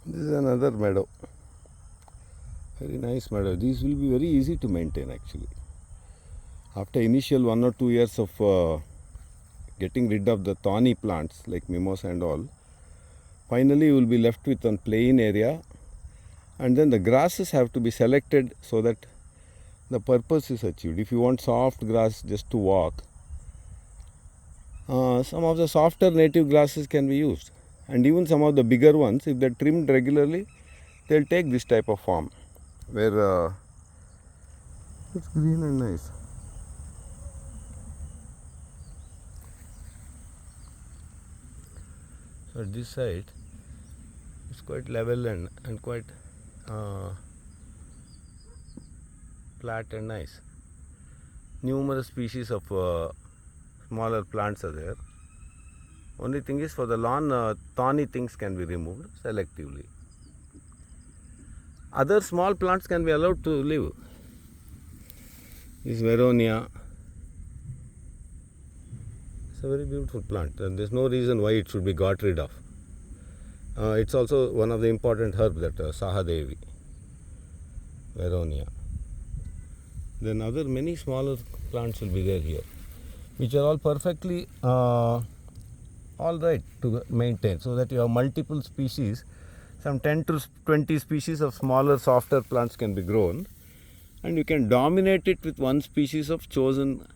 This is another meadow. Very nice meadow. These will be very easy to maintain actually. After initial 1 or 2 years of getting rid of the thorny plants like mimosa and all, finally you will be left with a plain area, and then the grasses have to be selected so that the purpose is achieved. If you want soft grass just to walk, some of the softer native grasses can be used, and even some of the bigger ones, if they're trimmed regularly, they'll take this type of form where it's green and nice. So at this side it's quite level and quite flat and nice. Numerous species of smaller plants are there. Only thing is, for the lawn, thorny things can be removed selectively. Other small plants can be allowed to live. This Veronia, it's a very beautiful plant, and there's no reason why it should be got rid of. It's also one of the important herbs, that Sahadevi, Veronia. Then other many smaller plants will be there here, which are all perfectly all right to maintain, so that you have multiple species. Some 10 to 20 species of smaller, softer plants can be grown, and you can dominate it with one species of chosen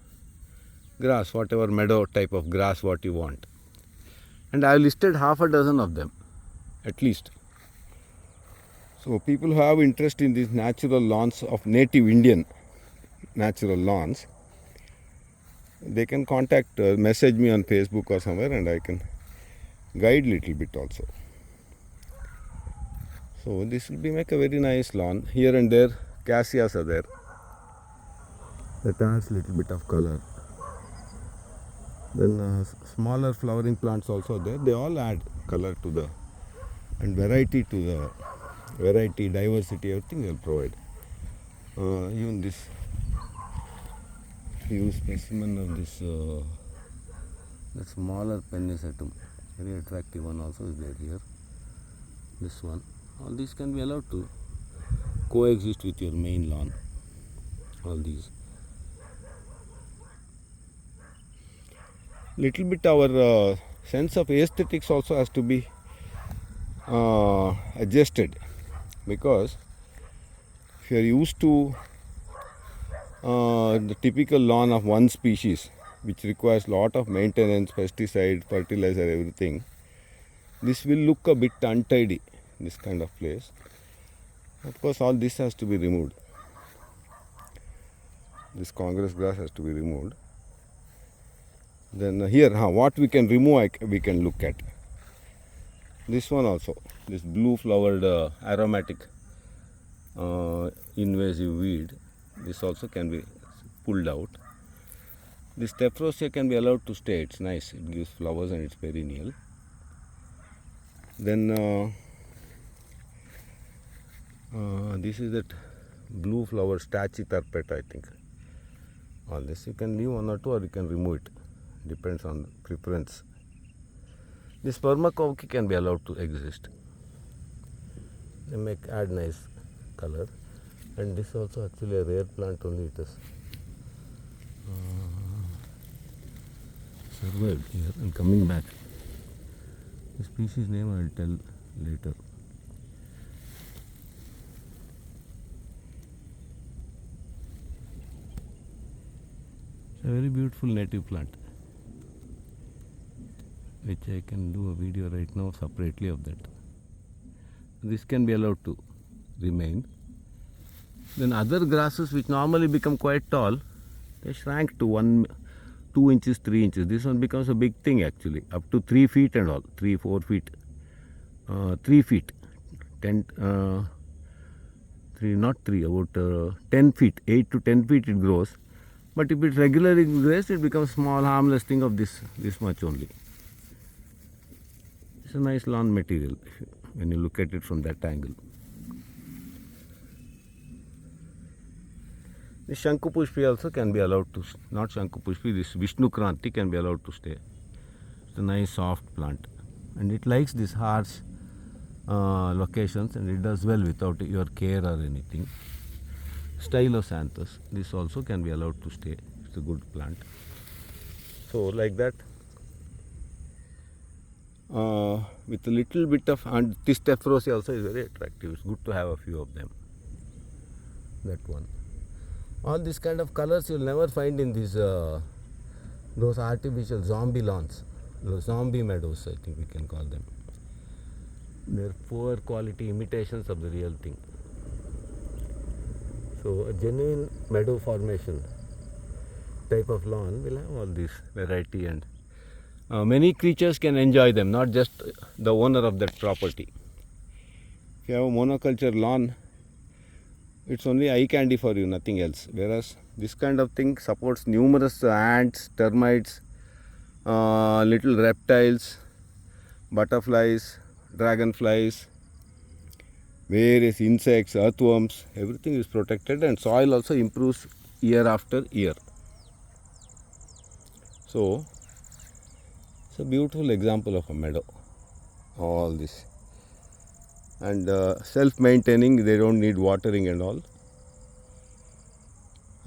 grass, whatever meadow type of grass what you want. And I have listed half a dozen of them at least. So people who have interest in these natural lawns of native Indian natural lawns, they can contact, message me on Facebook or somewhere, and I can guide little bit also. So this will be make a very nice lawn. Here and there cassias are there that adds little bit of color. Then smaller flowering plants also there. They all add color to the and variety to the variety, diversity, everything they will provide. Even this huge specimen of this the smaller pennisetum, very attractive one also is there here. This one, all these can be allowed to coexist with your main lawn. All these, little bit our sense of aesthetics also has to be adjusted, because if you are used to the typical lawn of one species, which requires lot of maintenance, pesticide, fertilizer, everything, this will look a bit untidy, this kind of place. Of course, all this has to be removed. This Congress grass has to be removed. Then here, what we can remove, we can look at. This one also, this blue flowered aromatic invasive weed, this also can be pulled out. This tephrosia can be allowed to stay, it's nice, it gives flowers and it's perennial. Then this is that blue flower stachytherpet, I think. All this you can leave one or two, or you can remove it, depends on preference. This permacoke can be allowed to exist. They add nice color. And this also actually a rare plant, only it is survived here and coming back. The species name I will tell later. It's a very beautiful native plant, which I can do a video right now separately of that. This can be allowed to remain. Then other grasses which normally become quite tall, they shrank to 2 inches, 3 inches. This one becomes a big thing actually, up to 3 feet and all, 3, 4 feet, 3 feet, 10, 3, not 3, about 10 feet, 8 to 10 feet it grows. But if it's regularly grazed, it becomes small, harmless thing of this much only. It's a nice lawn material when you look at it from that angle. This Shankupushpi also can be allowed to, not Shankupushpi, this Vishnu Kranti can be allowed to stay. It's a nice soft plant, and it likes this harsh locations, and it does well without your care or anything. Stylosanthus, this also can be allowed to stay. It's a good plant. So like that, with a little bit of, and this tephrosia also is very attractive. It's good to have a few of them. That one. All these kind of colors you'll never find in these those artificial zombie lawns, those zombie meadows, I think we can call them. They're poor quality imitations of the real thing. So a genuine meadow formation type of lawn will have all this variety, and many creatures can enjoy them, not just the owner of that property. If you have a monoculture lawn, it's only eye candy for you, nothing else. Whereas this kind of thing supports numerous ants, termites, little reptiles, butterflies, dragonflies, various insects, earthworms, everything is protected, and soil also improves year after year. So it's a beautiful example of a meadow, all this. And self-maintaining, they don't need watering and all.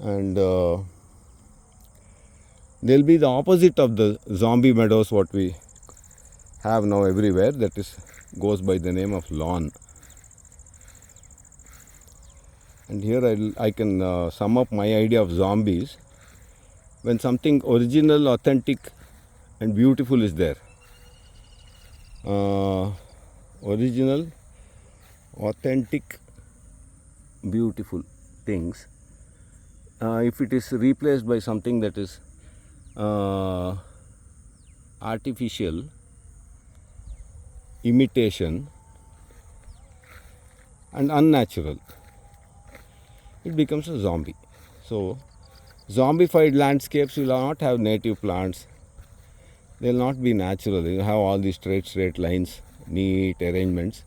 And they'll be the opposite of the zombie meadows what we have now everywhere, that is goes by the name of lawn. And here I can sum up my idea of zombies. When something original, authentic and beautiful is there, original, authentic, beautiful things, if it is replaced by something that is artificial, imitation and unnatural, it becomes a zombie. So zombified landscapes will not have native plants, they will not be natural, they will have all these straight lines, neat arrangements.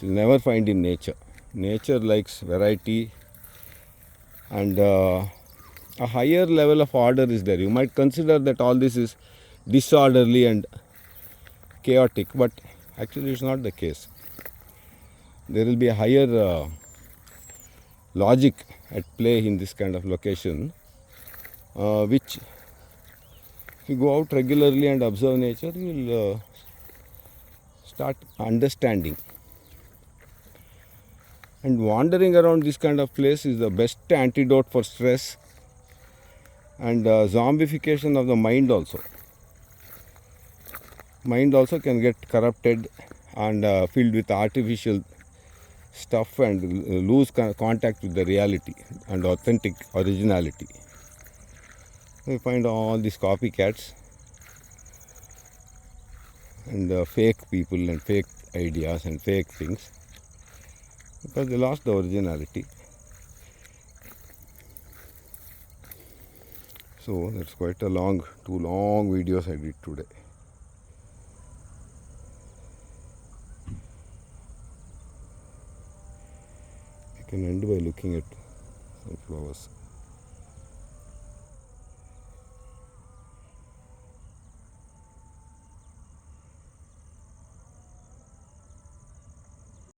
You will never find in nature. Nature likes variety, and a higher level of order is there. You might consider that all this is disorderly and chaotic, but actually it's not the case. There will be a higher logic at play in this kind of location, which if you go out regularly and observe nature, you will start understanding. And wandering around this kind of place is the best antidote for stress and zombification of the mind also. Mind also can get corrupted and filled with artificial stuff and lose contact with the reality and authentic originality. We find all these copycats and fake people and fake ideas and fake things, because they lost the originality. So that's quite a two long videos I did today. You can end by looking at some flowers.